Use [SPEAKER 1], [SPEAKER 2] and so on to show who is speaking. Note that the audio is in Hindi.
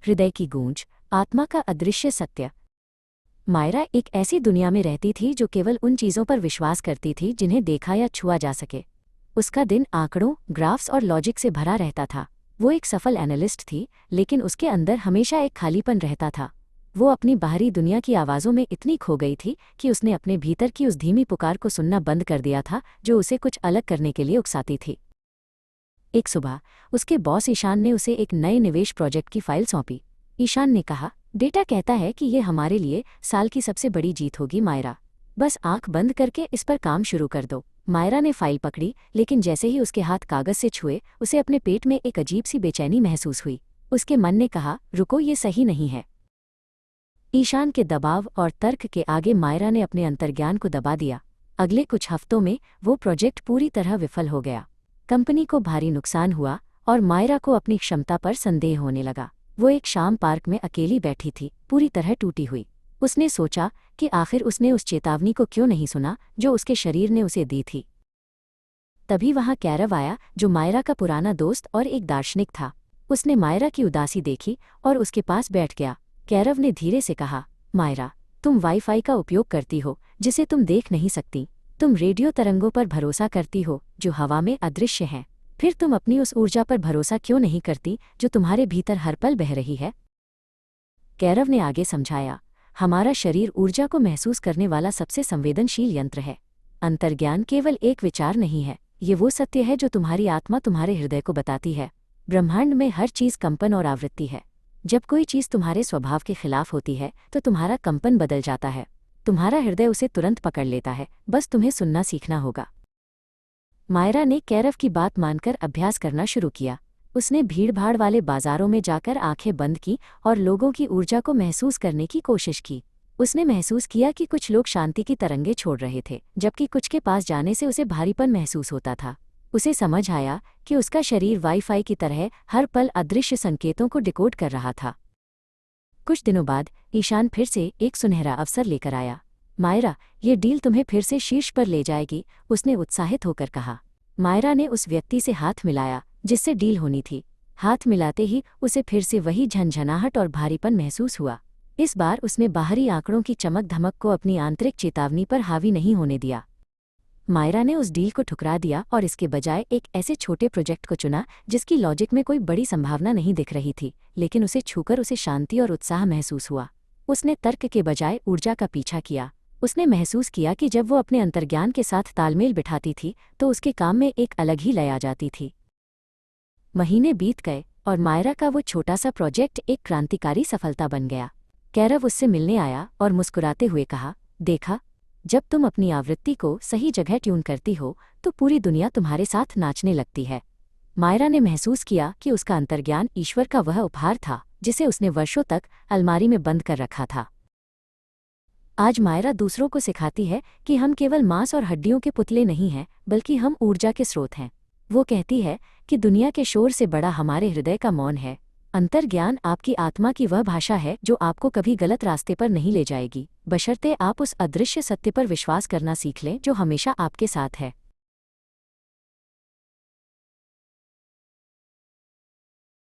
[SPEAKER 1] हृदय की गूंज, आत्मा का अदृश्य सत्य। मायरा एक ऐसी दुनिया में रहती थी जो केवल उन चीज़ों पर विश्वास करती थी जिन्हें देखा या छुआ जा सके। उसका दिन आंकड़ों, ग्राफ्स और लॉजिक से भरा रहता था। वो एक सफल एनालिस्ट थी, लेकिन उसके अंदर हमेशा एक खालीपन रहता था। वो अपनी बाहरी दुनिया की आवाज़ों में इतनी खो गई थी कि उसने अपने भीतर की उस धीमी पुकार को सुनना बंद कर दिया था जो उसे कुछ अलग करने के लिए उकसाती थी। एक सुबह उसके बॉस ईशान ने उसे एक नए निवेश प्रोजेक्ट की फाइल सौंपी। ईशान ने कहा, डेटा कहता है कि ये हमारे लिए साल की सबसे बड़ी जीत होगी मायरा। बस आंख बंद करके इस पर काम शुरू कर दो। मायरा ने फाइल पकड़ी, लेकिन जैसे ही उसके हाथ कागज से छुए उसे अपने पेट में एक अजीब सी बेचैनी महसूस हुई। उसके मन ने कहा, रुको, ये सही नहीं है। ईशान के दबाव और तर्क के आगे मायरा ने अपने अंतर्ज्ञान को दबा दिया। अगले कुछ हफ्तों में वो प्रोजेक्ट पूरी तरह विफल हो गया। कंपनी को भारी नुकसान हुआ और मायरा को अपनी क्षमता पर संदेह होने लगा। वो एक शाम पार्क में अकेली बैठी थी, पूरी तरह टूटी हुई। उसने सोचा कि आखिर उसने उस चेतावनी को क्यों नहीं सुना जो उसके शरीर ने उसे दी थी। तभी वहां कैरव आया, जो मायरा का पुराना दोस्त और एक दार्शनिक था। उसने मायरा की उदासी देखी और उसके पास बैठ गया। कैरव ने धीरे से कहा, मायरा, तुम वाईफाई का उपयोग करती हो जिसे तुम देख नहीं सकती। तुम रेडियो तरंगों पर भरोसा करती हो जो हवा में अदृश्य हैं। फिर तुम अपनी उस ऊर्जा पर भरोसा क्यों नहीं करती जो तुम्हारे भीतर हर पल बह रही है? कैरव ने आगे समझाया, हमारा शरीर ऊर्जा को महसूस करने वाला सबसे संवेदनशील यंत्र है। अंतर्ज्ञान केवल एक विचार नहीं है, ये वो सत्य है जो तुम्हारी आत्मा तुम्हारे हृदय को बताती है। ब्रह्मांड में हर चीज़ कंपन और आवृत्ति है। जब कोई चीज़ तुम्हारे स्वभाव के खिलाफ होती है तो तुम्हारा कंपन बदल जाता है। तुम्हारा हृदय उसे तुरंत पकड़ लेता है, बस तुम्हें सुनना सीखना होगा। मायरा ने कैरव की बात मानकर अभ्यास करना शुरू किया। उसने भीड़भाड़ वाले बाजारों में जाकर आंखें बंद की और लोगों की ऊर्जा को महसूस करने की कोशिश की। उसने महसूस किया कि कुछ लोग शांति की तरंगे छोड़ रहे थे, जबकि कुछ के पास जाने से उसे भारीपन महसूस होता था। उसे समझ आया कि उसका शरीर वाईफाई की तरह हर पल अदृश्य संकेतों को डिकोड कर रहा था। कुछ दिनों बाद ईशान फिर से एक सुनहरा अवसर लेकर आया। मायरा, ये डील तुम्हें फिर से शीर्ष पर ले जाएगी, उसने उत्साहित होकर कहा। मायरा ने उस व्यक्ति से हाथ मिलाया जिससे डील होनी थी। हाथ मिलाते ही उसे फिर से वही झंझनाहट और भारीपन महसूस हुआ। इस बार उसने बाहरी आंकड़ों की चमक धमक को अपनी आंतरिक चेतावनी पर हावी नहीं होने दिया। मायरा ने उस डील को ठुकरा दिया और इसके बजाय एक ऐसे छोटे प्रोजेक्ट को चुना जिसकी लॉजिक में कोई बड़ी संभावना नहीं दिख रही थी, लेकिन उसे छूकर उसे शांति और उत्साह महसूस हुआ। उसने तर्क के बजाय ऊर्जा का पीछा किया। उसने महसूस किया कि जब वो अपने अंतर्ज्ञान के साथ तालमेल बिठाती थी तो उसके काम में एक अलग ही लय आ जाती थी। महीने बीत गए और मायरा का वो छोटा सा प्रोजेक्ट एक क्रांतिकारी सफलता बन गया। कैरव उससे मिलने आया और मुस्कुराते हुए कहा, देखा, जब तुम अपनी आवृत्ति को सही जगह ट्यून करती हो तो पूरी दुनिया तुम्हारे साथ नाचने लगती है। मायरा ने महसूस किया कि उसका अंतर्ज्ञान ईश्वर का वह उपहार था जिसे उसने वर्षों तक अलमारी में बंद कर रखा था। आज मायरा दूसरों को सिखाती है कि हम केवल मांस और हड्डियों के पुतले नहीं हैं, बल्कि हम ऊर्जा के स्रोत हैं। वो कहती है कि दुनिया के शोर से बड़ा हमारे हृदय का मौन है। अंतर्ज्ञान आपकी आत्मा की वह भाषा है जो आपको कभी गलत रास्ते पर नहीं ले जाएगी, बशर्ते आप उस अदृश्य सत्य पर विश्वास करना सीख लें जो हमेशा आपके साथ है।